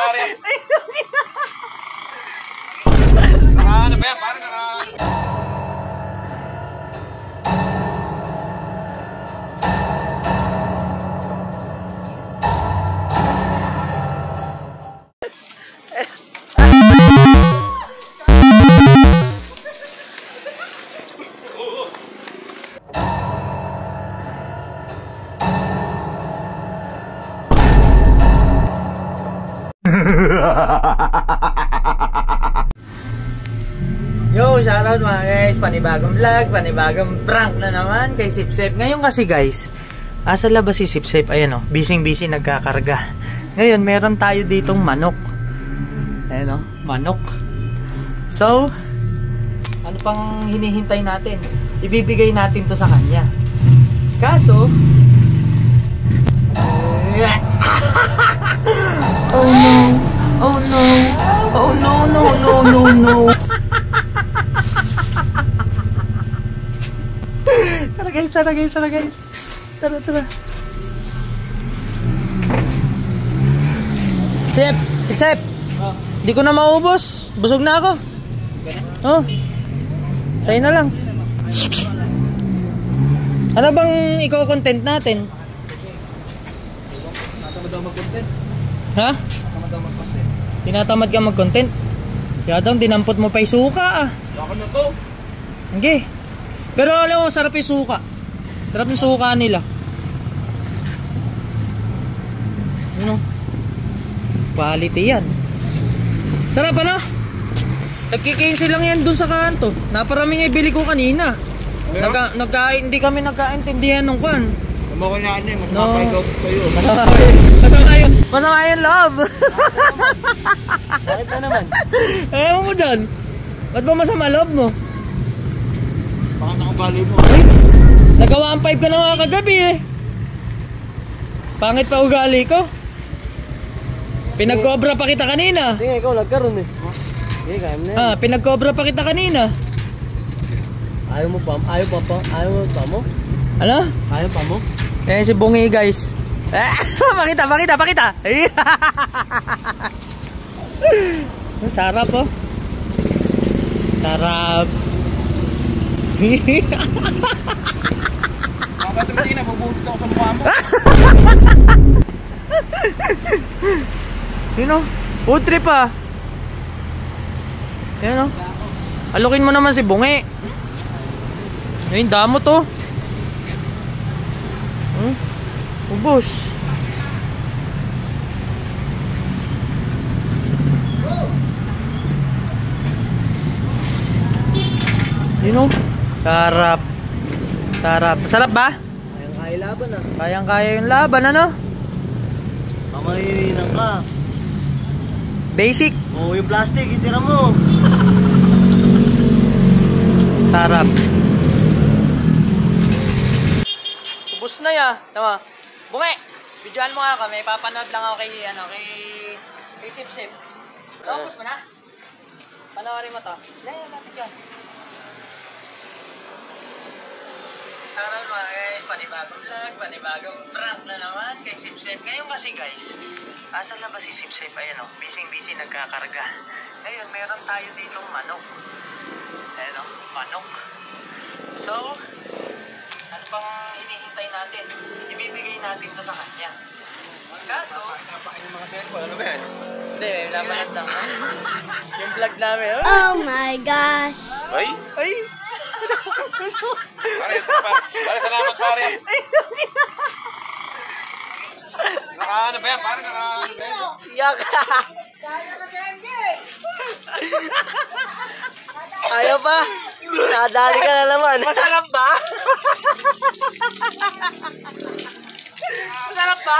pare. Ano ba yan, pare? Yo, shoutout mga guys, panibagong vlog, panibagong prank na naman kay Sipsip. Ngayon kasi guys, asa labas si Sipsip, ayan o, busy nagkakarga. Ngayon, meron tayo ditong manok. Ayan o, manok. So, ano pang hinihintay natin? Ibibigay natin to sa kanya. Kaso, oh no, oh no, oh no, no, no, no, no. Tara guys. Tara. Sip. Oh. Di ko na maubos. Busog na ako. Oh. Sa'yo na lang. Ano bang i-content natin? Tinatamad daw mag-content. Ha? Tinatamad ka mag-content? Kaya daw, dinampot mo pa yung suka ah. Baka na to. Okay. Pero alam mo, sarap yung suka. Sarap yung suka nila. Ano? Quality yan. Sarap ano? Nagkikinsi lang yan dun sa kanto. Naparami nga ibili ko kanina. Hindi kami nagkaintindihan nung kwan. Tama ko na ano eh, magpapaigaw sa'yo. Masama yung love. Bakit na naman? Ewan mo dyan. Ba't ba masama love mo? Bakit nakabali mo? Ay, nagawa ang 5 ka na nga kagabi eh. Pangit pa ugali ko. Pinagkobra pa kita kanina. Sige, ikaw nagkaroon eh. Sige, kaya mo na yan. Pinagkobra pa kita kanina. Ayaw mo pa mo? Ano? Ayaw pa mo? Eh si Bungi guys. Pakita. Sarap oh. Sarap. Bakit hindi na bubuhos ako sa mukha mo? Yun o, food trip ah. Yan o. Alukin mo naman si Bungi. Ayun, damo to. Ubos. Yun o. Sarap. Sarap ba? Kayang-kaya laban ah. Kayang-kaya yung laban ano? Mamahirinan ka. Basic. Oo, yung plastic, itira mo. Sarap. Ubus na ya. Tama. Bungi, videoan mo nga kami. Papanood lang ako kay Sip. Ubus mo na? Panoorin mo to. Lapit ka. Shoutout mga guys, panibagong vlog, panibagong prank na naman kay Sip. Ngayon kasi guys, asan na ba si Sip? Ayan o, busy nagkakarga. Ngayon, meron tayo ditong manok. Ayan o, manok. So, ano pang hinihintay natin? Ibibigay natin to sa kanya. Kaso, Napain yung mga cellphone, ano ba yan? hindi, may labanat lang. Yung vlog namin. Oh my gosh! Ay! Pare, salamat pare. Ano ba yan, pare? Yak! Ayaw pa? Nadali ka na naman. Masarap ba? Masarap ba?